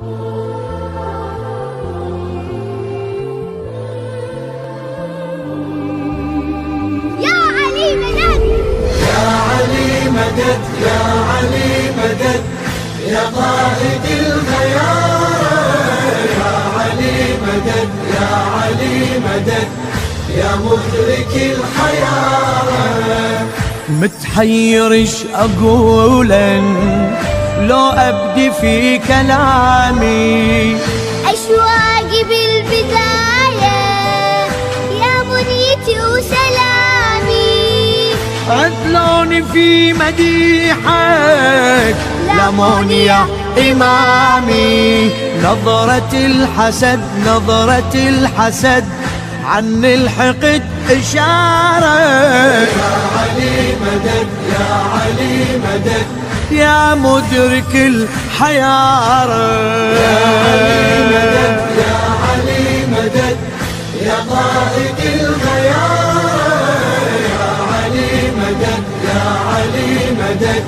يا علي مدد، يا علي مدد، يا علي مدد، يا قائد الخيار. يا علي مدد، يا علي مدد، يا مدرك الحياة. متحير ايش اقولا لو ابدي في كلامي، أشواقي بالبداية يا منيتي وسلامي. عدلوني في مديحك لموني يا إمامي. نظرة الحسد، نظرة الحسد عن الحقد إشارة. يا علي مدد، يا علي مدد، يا مدرك الحيارة. يا علي مدد، يا علي مدد، يا قائد الخيار. يا علي مدد، يا علي مدد،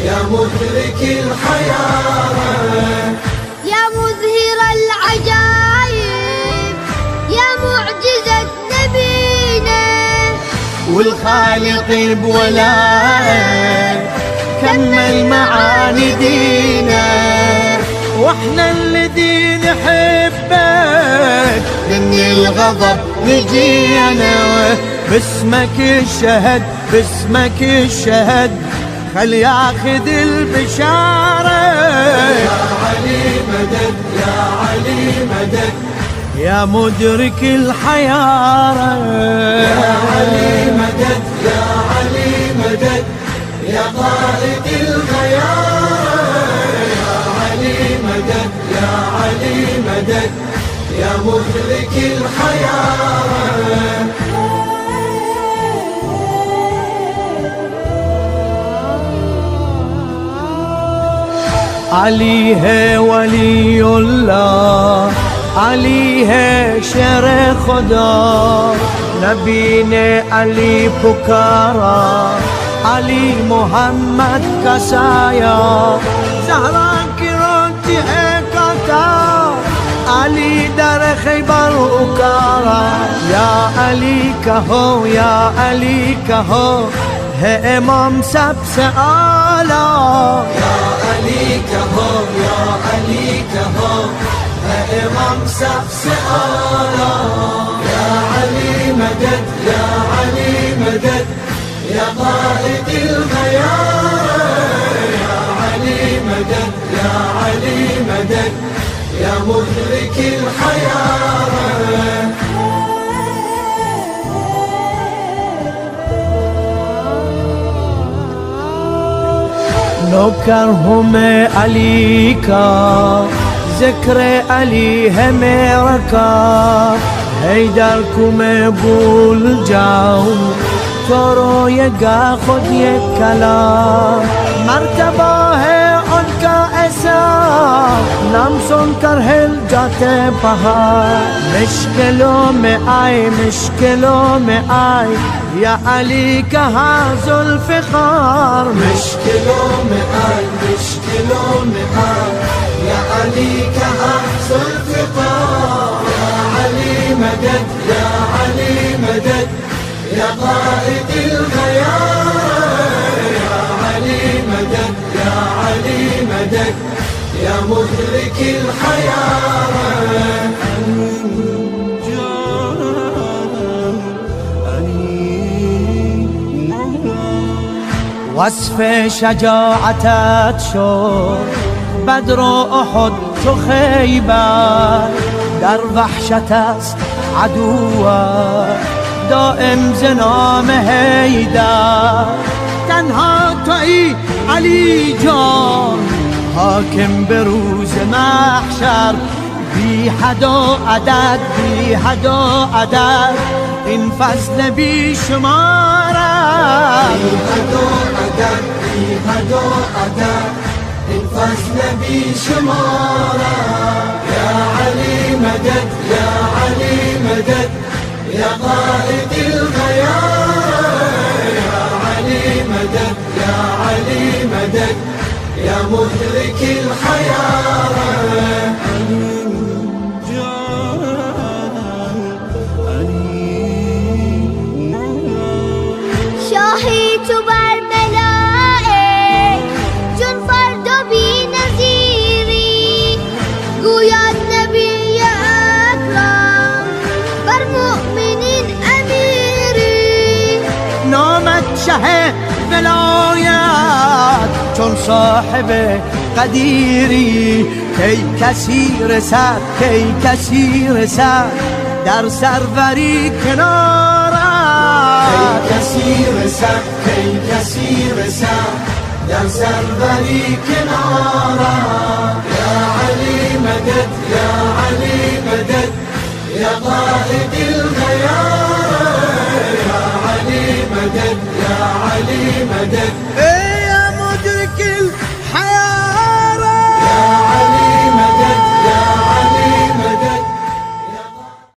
يا مدرك الحياة. يا مظهر العجائب يا معجزة نبينا، والخالق بولائك كمل معاني دينا. واحنا الذي نحبك من الغضب نجينا. باسمك الشهد، باسمك الشهد خل ياخذ البشارة. يا علي مدد، يا علي مدد، يا مدرك الحيارة. يا علي مدد، يا علي مدد، يا قائد الخيار. يا علي مدد، يا علي مدد، يا مدرك الحياة. علي ہے ولی اللہ، علی ہے شر خدا. نبی نے علی پکارا، علی محمد کا سایہ. زہرا کی روتی ہے کاتا، علی در خیبر اکارا. یا علی کہو، یا علی کہو ہے امام سب سے اعلیٰ. یا علی کہو، یا علی کہو ہے امام سب سے اعلیٰ. یا علی مدد، یا علی مدد، یا قائد الخيار. یا علی مدد، یا علی مدد، یا مدرك الحياة. نوکر ہوں میں علی کا، ذکر علی ہے میرا کار. حیدر کو میں بھول جاؤں تو روئے گا خود یہ کلام. مرتبہ ہے ان کا ایسا، نام سن کر ہل جاتے پہاڑ. مشکلوں میں آئے، مشکلوں میں آئے یا علی کہاں ذوالفقار. مشکلوں میں آئے، مشکلوں میں آئے یا علی کہاں ذوالفقار. یا علی مدد، یا علی مدد، یا قائد الخيار. یا علی مدد، یا علی مدد، یا مدرك الحياة. وصف شجاعتت شد بدر و احد تو خیبر. در وحشت است عدوت دائم ز نام حیدر. تنها تویی علی جان حاکم به روز محشر. بی حد و عدد، بی حد و عدد این فضل بی شمار است. بی حد و عدد، بی حد و عدد این فضل بی شمار است. یا علی مدد، یا علی مدد، یا قائد الخيار. یا علی مدد، یا علی مدد، یا مدرك الحياة. ولایت چون صاحب قدیری. کی کسی رسد، کی کسی رسد در سروری کنارت. کی کسی رسد، کی کسی رسد در سروری کنارت. یا علی مدد، یا علی مدد، یا قائد الغیار. یا علی مدد، یا علی مدد.